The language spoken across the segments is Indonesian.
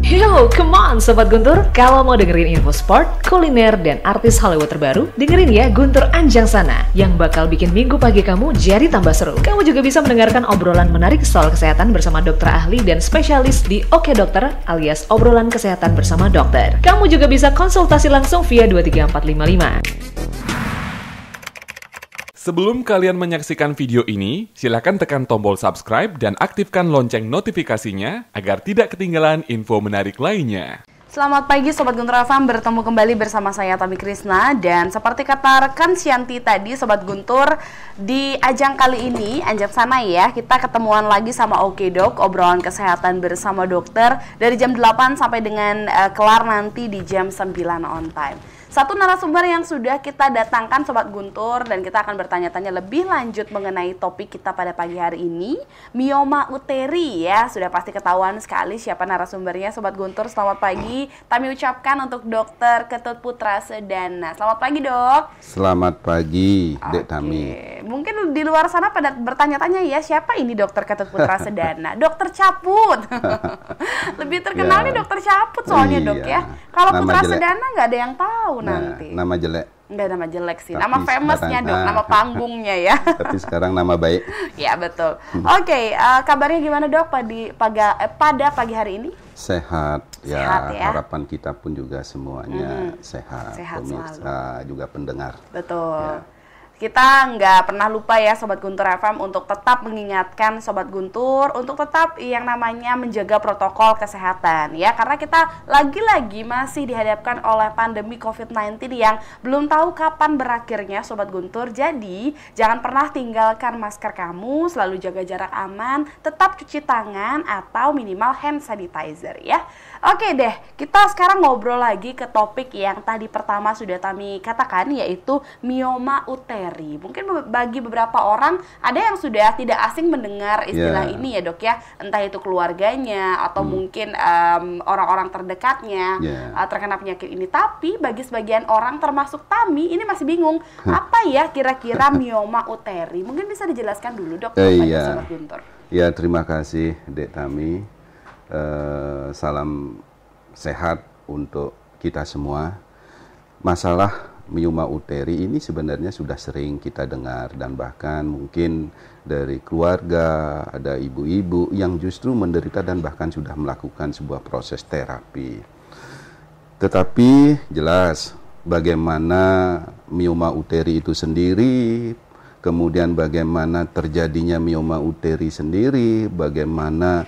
Yo, come on Sobat Guntur. Kalau mau dengerin info sport, kuliner, dan artis Hollywood terbaru, dengerin ya Guntur Anjang Sana, yang bakal bikin minggu pagi kamu jadi tambah seru. Kamu juga bisa mendengarkan obrolan menarik soal kesehatan bersama dokter ahli dan spesialis di Oke Dokter, alias obrolan kesehatan bersama dokter. Kamu juga bisa konsultasi langsung via 23455. Sebelum kalian menyaksikan video ini, silakan tekan tombol subscribe dan aktifkan lonceng notifikasinya agar tidak ketinggalan info menarik lainnya. Selamat pagi Sobat Guntur FM, bertemu kembali bersama saya Tami Krisna. Dan seperti kata rekan Syanti tadi Sobat Guntur, di ajang kali ini, Anjang Sana ya, kita ketemuan lagi sama Oke Dok, obrolan kesehatan bersama dokter dari jam 8 sampai dengan kelar nanti di jam 9 on time. Satu narasumber yang sudah kita datangkan Sobat Guntur, dan kita akan bertanya-tanya lebih lanjut mengenai topik kita pada pagi hari ini, mioma uteri ya. Sudah pasti ketahuan sekali siapa narasumbernya Sobat Guntur. Selamat pagi, kami ucapkan untuk Dokter Ketut Putra Sedana. Selamat pagi Dok. Selamat pagi Dek Tami. Mungkin di luar sana pada bertanya-tanya ya, siapa ini Dokter Ketut Putra Sedana? Dokter Caput. Lebih terkenal nih Dokter Caput soalnya Dok ya. Kalau Putra Sedana nggak ada yang tahu nanti. Nama jelek. Enggak, nama jelek sih. Nama famousnya Dok, nama panggungnya ya. Tapi sekarang nama baik. Ya betul. Oke, kabarnya gimana Dok pada pagi hari ini? Sehat ya. Harapan kita pun juga semuanya sehat. Pemirsa selalu. Juga pendengar. Betul. Ya. Kita nggak pernah lupa ya Sobat Guntur FM untuk tetap mengingatkan Sobat Guntur untuk tetap yang namanya menjaga protokol kesehatan ya, karena kita lagi-lagi masih dihadapkan oleh pandemi COVID-19 yang belum tahu kapan berakhirnya Sobat Guntur. Jadi jangan pernah tinggalkan masker kamu, selalu jaga jarak aman, tetap cuci tangan atau minimal hand sanitizer ya. Oke deh, kita sekarang ngobrol lagi ke topik yang tadi pertama sudah kami katakan, yaitu mioma uteri. Mungkin bagi beberapa orang ada yang sudah tidak asing mendengar istilah ini ya Dok ya, entah itu keluarganya atau mungkin orang-orang terdekatnya terkena penyakit ini. Tapi bagi sebagian orang termasuk Tami ini masih bingung, apa ya kira-kira mioma uteri? Mungkin bisa dijelaskan dulu Dok kepada Sobat Guntur. Ya, terima kasih Dek Tami. Salam sehat untuk kita semua. Masalah mioma uteri ini sebenarnya sudah sering kita dengar, dan bahkan mungkin dari keluarga ada ibu-ibu yang justru menderita dan bahkan sudah melakukan sebuah proses terapi. Tetapi jelas bagaimana mioma uteri itu sendiri, kemudian bagaimana terjadinya mioma uteri sendiri, bagaimana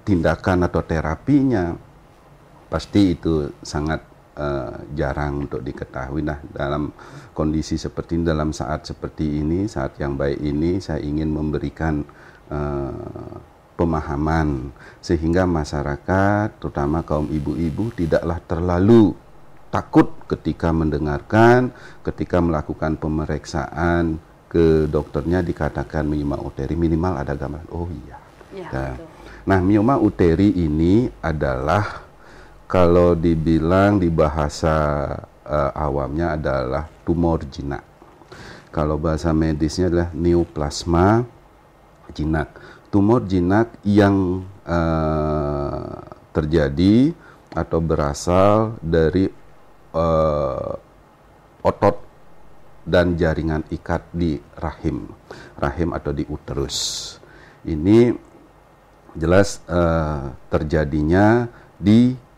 tindakan atau terapinya, pasti itu sangat jarang untuk diketahui. Nah, dalam kondisi seperti ini, dalam saat seperti ini, saat yang baik ini, saya ingin memberikan pemahaman sehingga masyarakat, terutama kaum ibu-ibu, tidaklah terlalu takut ketika mendengarkan, ketika melakukan pemeriksaan ke dokternya dikatakan mioma uteri, minimal ada gambaran. Oh iya. Nah, mioma uteri ini adalah, kalau dibilang di bahasa awamnya adalah tumor jinak. Kalau bahasa medisnya adalah neoplasma jinak. Tumor jinak yang terjadi atau berasal dari otot dan jaringan ikat di rahim atau di uterus. Ini jelas terjadinya di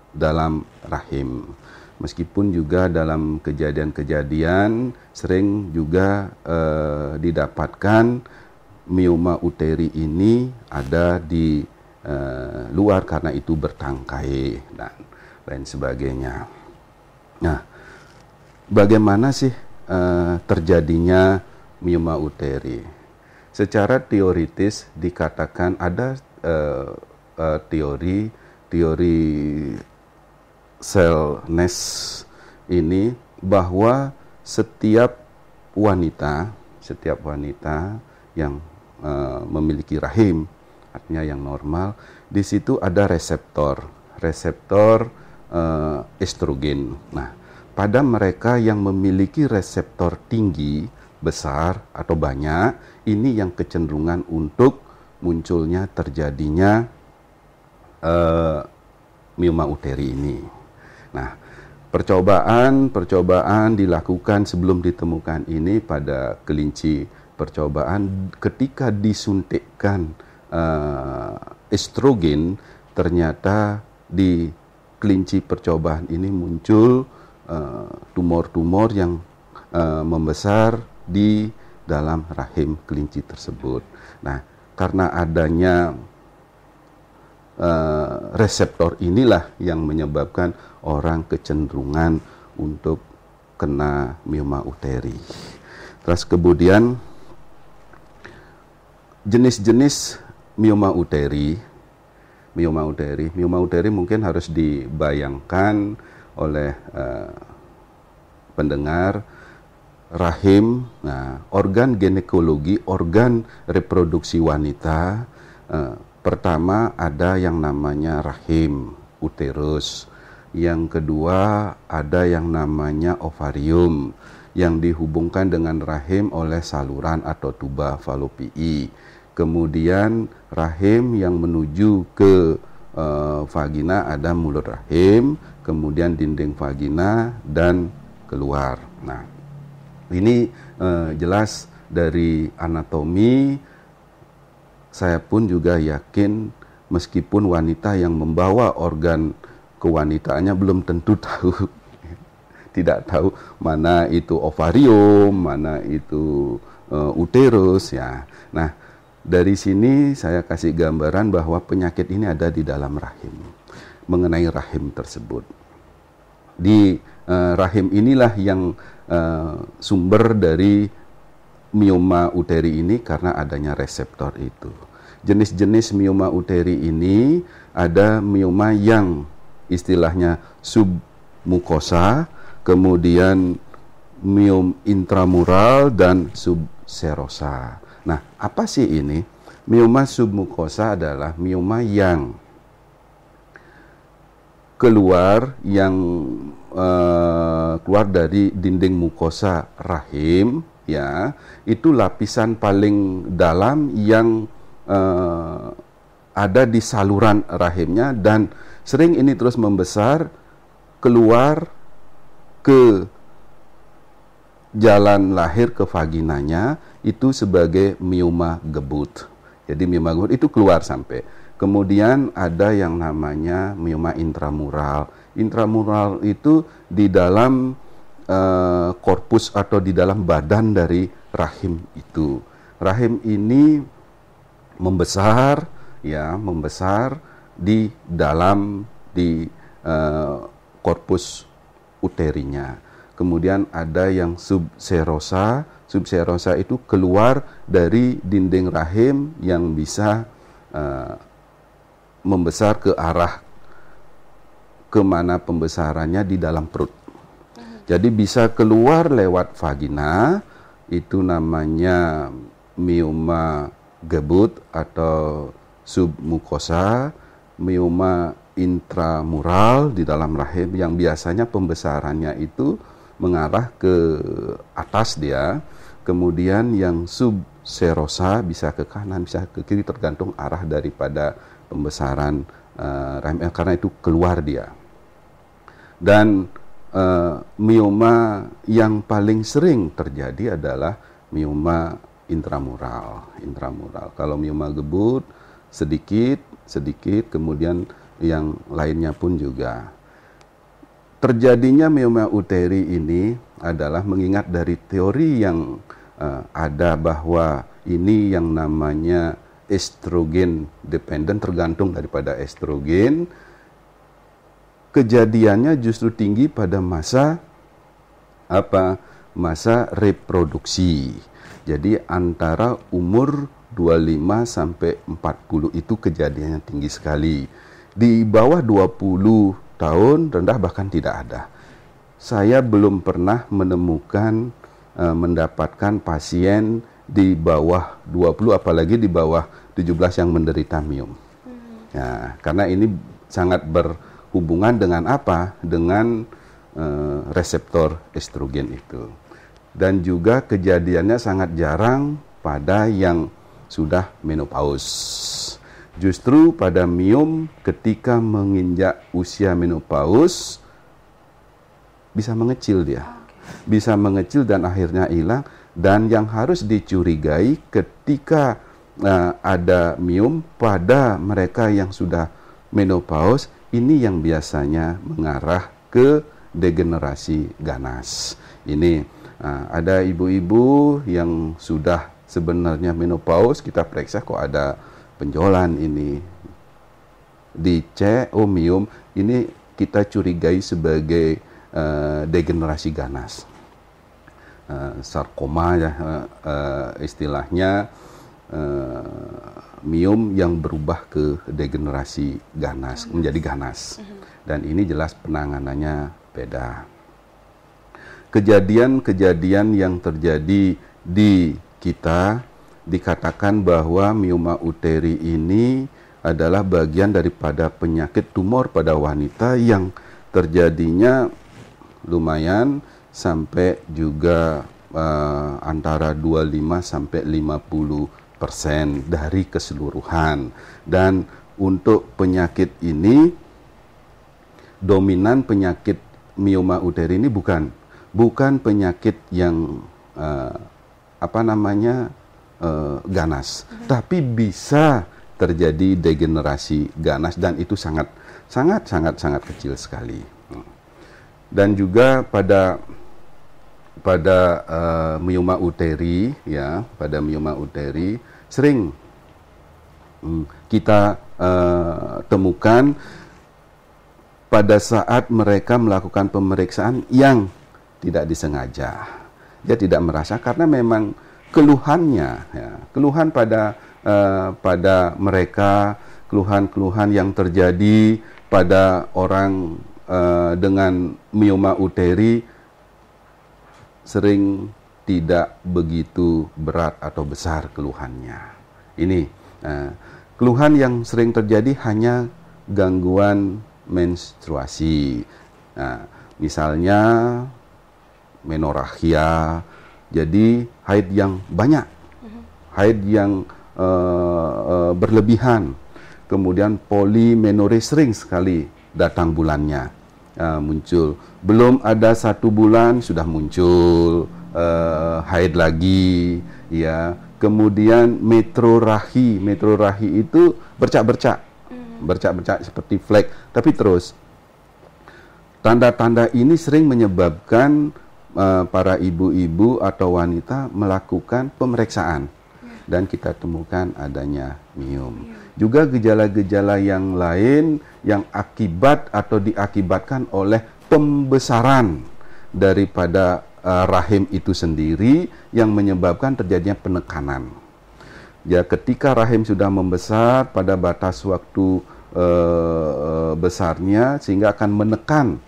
dalam rahim. Meskipun juga dalam kejadian-kejadian sering juga didapatkan mioma uteri ini ada di luar karena itu bertangkai dan lain sebagainya. Nah, bagaimana sih terjadinya mioma uteri? Secara teoritis dikatakan ada teori sel Nest ini, bahwa setiap wanita yang memiliki rahim, artinya yang normal, di situ ada reseptor estrogen. Nah, pada mereka yang memiliki reseptor tinggi, besar atau banyak, ini yang kecenderungan untuk munculnya terjadinya mioma uteri ini. Nah, percobaan dilakukan sebelum ditemukan ini pada kelinci percobaan ketika disuntikkan estrogen, ternyata di kelinci percobaan ini muncul tumor-tumor yang membesar di dalam rahim kelinci tersebut. Nah, karena adanya reseptor inilah yang menyebabkan orang kecenderungan untuk kena mioma uteri. Terus kemudian jenis-jenis mioma uteri mungkin harus dibayangkan oleh pendengar. Rahim, organ ginekologi, organ reproduksi wanita. Pertama ada yang namanya rahim, uterus. Yang kedua ada yang namanya ovarium, yang dihubungkan dengan rahim oleh saluran atau tuba falopii. Kemudian rahim yang menuju ke vagina ada mulut rahim, kemudian dinding vagina dan keluar. Nah, ini jelas dari anatomi. Saya pun juga yakin meskipun wanita yang membawa organ kewanitaannya belum tentu tahu, tidak tahu mana itu ovarium, mana itu uterus ya. Nah, dari sini saya kasih gambaran bahwa penyakit ini ada di dalam rahim, mengenai rahim tersebut. Di rahim inilah yang sumber dari mioma uteri ini karena adanya reseptor itu. Jenis-jenis mioma uteri ini ada mioma yang istilahnya submukosa, kemudian miom intramural dan subserosa. Nah, apa sih ini? Mioma submukosa adalah mioma yang keluar dari dinding mukosa rahim, ya, itu lapisan paling dalam yang ada di saluran rahimnya, dan sering ini terus membesar keluar ke jalan lahir ke vaginanya, itu sebagai mioma gebut. Jadi mioma gebut itu keluar sampai. Kemudian ada yang namanya mioma intramural. Intramural itu di dalam korpus atau di dalam badan dari rahim itu. Rahim ini membesar di dalam korpus uterinya. Kemudian ada yang subserosa. Subserosa itu keluar dari dinding rahim yang bisa membesar ke arah kemana pembesarannya di dalam perut. Jadi bisa keluar lewat vagina, itu namanya mioma gebut atau submukosa. Mioma intramural di dalam rahim yang biasanya pembesarannya itu mengarah ke atas dia. Kemudian yang subserosa bisa ke kanan, bisa ke kiri, tergantung arah daripada pembesaran rahim, karena itu keluar dia. Dan mioma yang paling sering terjadi adalah mioma intramural. Kalau mioma gebut sedikit, kemudian yang lainnya pun juga. Terjadinya mioma uteri ini adalah mengingat dari teori yang ada bahwa ini yang namanya estrogen dependent, tergantung daripada estrogen. Kejadiannya justru tinggi pada masa reproduksi. Jadi antara umur 25 sampai 40 itu kejadiannya tinggi sekali. Di bawah 20 tahun rendah bahkan tidak ada. Saya belum pernah mendapatkan pasien di bawah 20, apalagi di bawah 17 yang menderita miom. Ya, karena ini sangat berhubungan dengan apa? Dengan reseptor estrogen itu. Dan juga kejadiannya sangat jarang pada yang sudah menopause. Justru pada miom ketika menginjak usia menopause bisa mengecil dia. Bisa mengecil dan akhirnya hilang. Dan yang harus dicurigai ketika ada miom pada mereka yang sudah menopause, ini yang biasanya mengarah ke degenerasi ganas. Ini ada ibu-ibu yang sudah sebenarnya menopause, kita periksa kok ada penjualan ini, dicek, oh miom, ini kita curigai sebagai degenerasi ganas, sarkoma ya, istilahnya miom yang berubah ke degenerasi ganas, menjadi ganas, dan ini jelas penanganannya beda. Kejadian-kejadian yang terjadi di kita dikatakan bahwa mioma uteri ini adalah bagian daripada penyakit tumor pada wanita yang terjadinya lumayan sampai juga antara 25 sampai 50% dari keseluruhan. Dan untuk penyakit ini, dominan penyakit mioma uteri ini bukan penyakit yang ganas, tapi bisa terjadi degenerasi ganas dan itu sangat kecil sekali. Dan juga pada mioma uteri ya, pada mioma uteri sering kita temukan pada saat mereka melakukan pemeriksaan yang tidak disengaja. Dia tidak merasa karena memang keluhannya, ya, keluhan pada mereka, keluhan-keluhan yang terjadi pada orang dengan mioma uteri sering tidak begitu berat atau besar keluhannya. Ini keluhan yang sering terjadi hanya gangguan menstruasi. Misalnya menorrhagia, jadi haid yang banyak, haid yang berlebihan, kemudian polimenore sering sekali datang bulannya muncul. Belum ada 1 bulan sudah muncul haid lagi, ya. Kemudian metrorrhagia itu bercak-bercak seperti flek, tapi terus. Tanda-tanda ini sering menyebabkan para ibu-ibu atau wanita melakukan pemeriksaan dan kita temukan adanya miom. Juga gejala-gejala yang lain yang akibat atau diakibatkan oleh pembesaran daripada rahim itu sendiri yang menyebabkan terjadinya penekanan. Ya, ketika rahim sudah membesar pada batas waktu besarnya sehingga akan menekan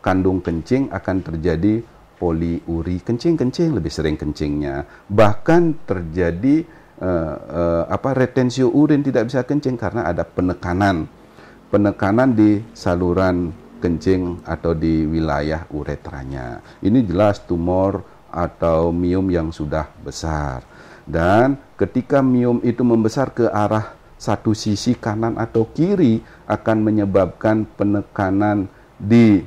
kandung kencing, akan terjadi poliuri, kencing lebih sering kencingnya, bahkan terjadi retensio urin, tidak bisa kencing karena ada penekanan di saluran kencing atau di wilayah uretranya. Ini jelas tumor atau miom yang sudah besar. Dan ketika miom itu membesar ke arah satu sisi kanan atau kiri akan menyebabkan penekanan di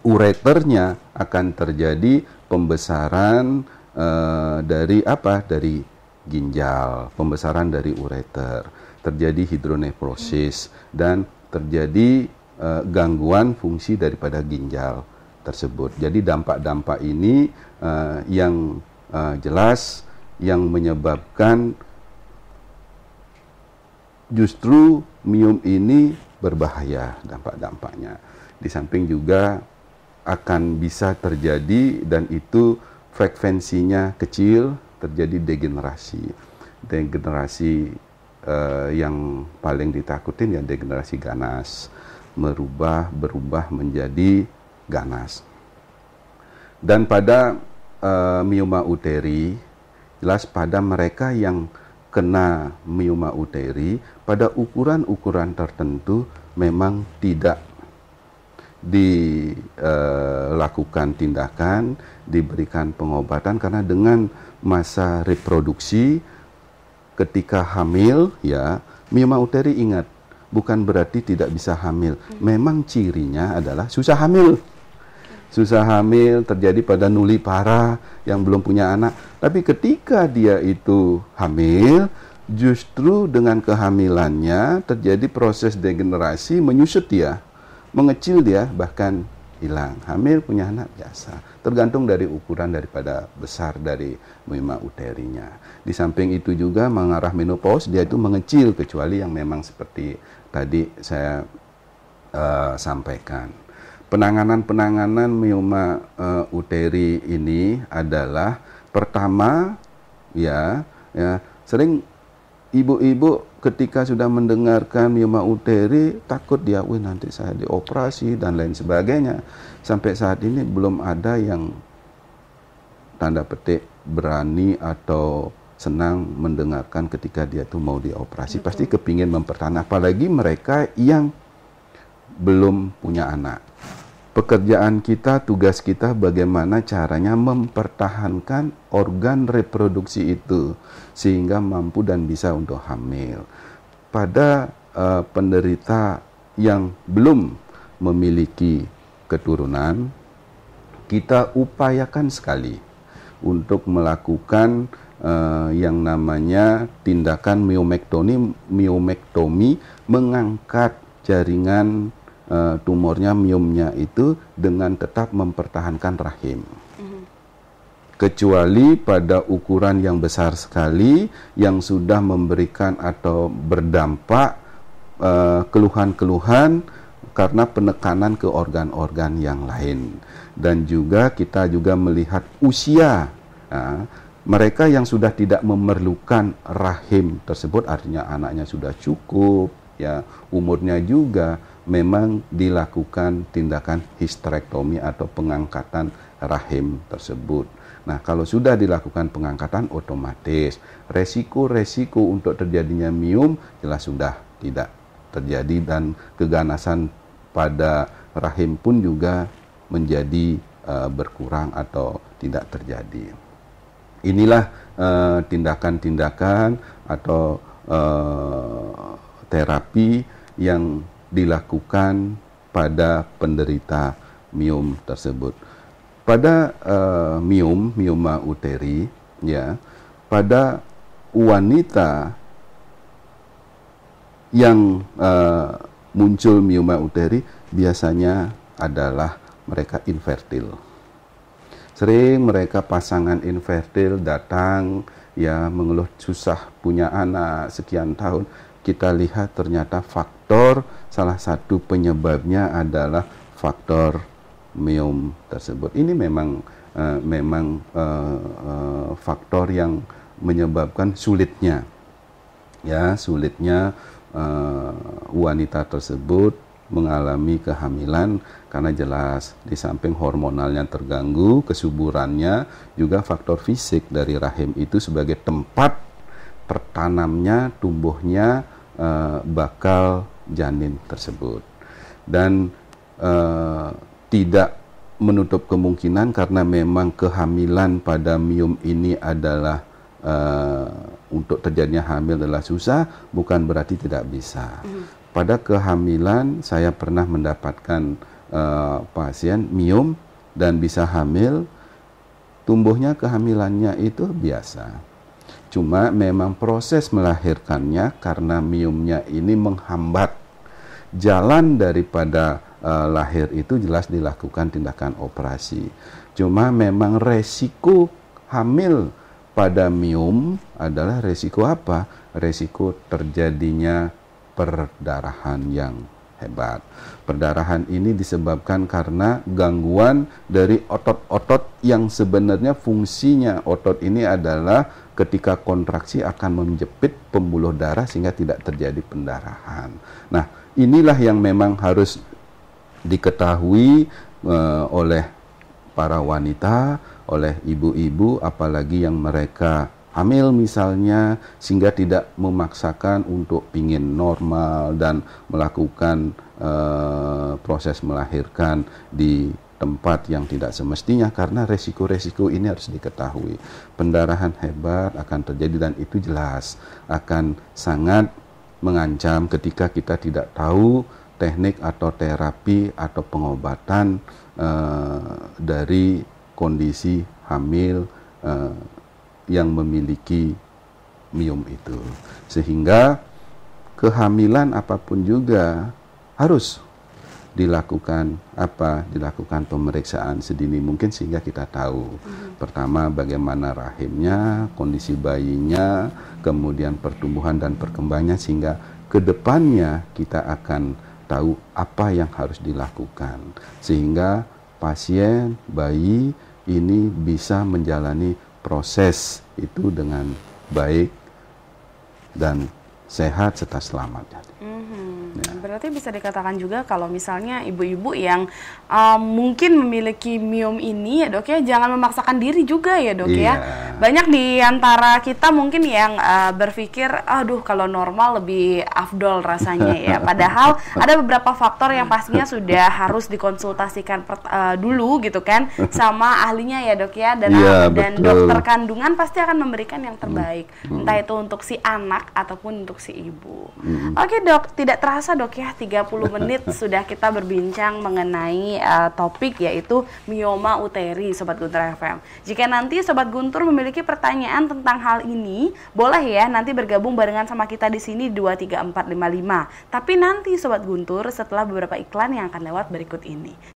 ureternya, akan terjadi pembesaran dari ginjal, pembesaran dari ureter, terjadi hidronefrosis dan terjadi gangguan fungsi daripada ginjal tersebut. Jadi dampak-dampak ini yang jelas yang menyebabkan justru miom ini berbahaya dampak-dampaknya. Di samping juga akan bisa terjadi, dan itu frekuensinya kecil, terjadi degenerasi yang paling ditakutin ya degenerasi ganas, berubah menjadi ganas. Dan pada mioma uteri, jelas pada mereka yang kena mioma uteri pada ukuran-ukuran tertentu memang tidak dilakukan tindakan, diberikan pengobatan, karena dengan masa reproduksi ketika hamil, ya, mioma uteri ingat, bukan berarti tidak bisa hamil. Memang cirinya adalah susah hamil. Susah hamil terjadi pada nulipara yang belum punya anak. Tapi ketika dia itu hamil, justru dengan kehamilannya terjadi proses degenerasi, menyusut dia, mengecil dia, bahkan hilang. Hamil punya anak biasa, tergantung dari ukuran daripada besar dari mioma uterinya. Di samping itu juga mengarah menopause, dia itu mengecil, kecuali yang memang seperti tadi saya sampaikan. Penanganan mioma uteri ini adalah pertama, ya sering ibu-ibu ketika sudah mendengarkan mioma uteri takut dia, nanti saya dioperasi dan lain sebagainya. Sampai saat ini belum ada yang tanda petik berani atau senang mendengarkan ketika dia tuh mau dioperasi. Pasti kepingin mempertahankan, apalagi mereka yang belum punya anak. Pekerjaan kita, tugas kita bagaimana caranya mempertahankan organ reproduksi itu sehingga mampu dan bisa untuk hamil. Pada penderita yang belum memiliki keturunan, kita upayakan sekali untuk melakukan yang namanya tindakan miomektomi, mengangkat jaringan tumornya, miomnya itu dengan tetap mempertahankan rahim. Kecuali pada ukuran yang besar sekali yang sudah memberikan atau berdampak keluhan-keluhan karena penekanan ke organ-organ yang lain. Dan juga kita juga melihat usia. Mereka yang sudah tidak memerlukan rahim tersebut, artinya anaknya sudah cukup, ya, umurnya juga, memang dilakukan tindakan histerektomi atau pengangkatan rahim tersebut. Nah, kalau sudah dilakukan pengangkatan, otomatis resiko-resiko untuk terjadinya miom jelas sudah tidak terjadi dan keganasan pada rahim pun juga menjadi berkurang atau tidak terjadi. Inilah tindakan-tindakan atau terapi yang dilakukan pada penderita miom tersebut. Pada mioma uteri, ya, pada wanita yang muncul mioma uteri biasanya adalah mereka infertil. Sering mereka pasangan infertil datang, ya, mengeluh susah punya anak sekian tahun. Kita lihat ternyata salah satu penyebabnya adalah faktor miom tersebut. Ini memang faktor yang menyebabkan sulitnya wanita tersebut mengalami kehamilan, karena jelas di samping hormonalnya terganggu, kesuburannya, juga faktor fisik dari rahim itu sebagai tempat tertanamnya, tumbuhnya bakal janin tersebut. Dan tidak menutup kemungkinan karena memang kehamilan pada miom ini adalah untuk terjadinya hamil adalah susah, bukan berarti tidak bisa. Pada kehamilan saya pernah mendapatkan pasien miom dan bisa hamil, tumbuhnya kehamilannya itu biasa. Cuma memang proses melahirkannya karena miomnya ini menghambat jalan daripada lahir itu, jelas dilakukan tindakan operasi. Cuma memang resiko hamil pada miom adalah resiko apa? Resiko terjadinya perdarahan yang hebat. Perdarahan ini disebabkan karena gangguan dari otot-otot yang sebenarnya fungsinya otot ini adalah ketika kontraksi akan menjepit pembuluh darah sehingga tidak terjadi pendarahan. Nah, inilah yang memang harus diketahui oleh para wanita, oleh ibu-ibu, apalagi yang mereka hamil misalnya, sehingga tidak memaksakan untuk pingin normal dan melakukan proses melahirkan di tempat yang tidak semestinya, karena resiko-resiko ini harus diketahui. Pendarahan hebat akan terjadi dan itu jelas akan sangat mengancam ketika kita tidak tahu teknik atau terapi atau pengobatan dari kondisi hamil yang memiliki miom itu. Sehingga kehamilan apapun juga harus dilakukan pemeriksaan sedini mungkin sehingga kita tahu pertama bagaimana rahimnya, kondisi bayinya, kemudian pertumbuhan dan perkembangannya, sehingga kedepannya kita akan tahu apa yang harus dilakukan sehingga pasien bayi ini bisa menjalani proses itu dengan baik dan sehat serta selamat. Berarti bisa dikatakan juga kalau misalnya ibu-ibu yang mungkin memiliki miom ini ya dok ya, jangan memaksakan diri juga ya dok ya. Banyak di antara kita mungkin yang berpikir, aduh kalau normal lebih afdol rasanya ya. Padahal ada beberapa faktor yang pastinya sudah harus dikonsultasikan dulu gitu kan sama ahlinya ya dok ya. Dan dokter kandungan pasti akan memberikan yang terbaik. Entah itu untuk si anak ataupun untuk si ibu. Oke dok, tidak terasa dok ya, 30 menit sudah kita berbincang mengenai topik yaitu mioma uteri Sobat Guntur FM. Jika nanti Sobat Guntur memiliki pertanyaan tentang hal ini, boleh ya nanti bergabung barengan sama kita di sini 23455. Tapi nanti Sobat Guntur setelah beberapa iklan yang akan lewat berikut ini.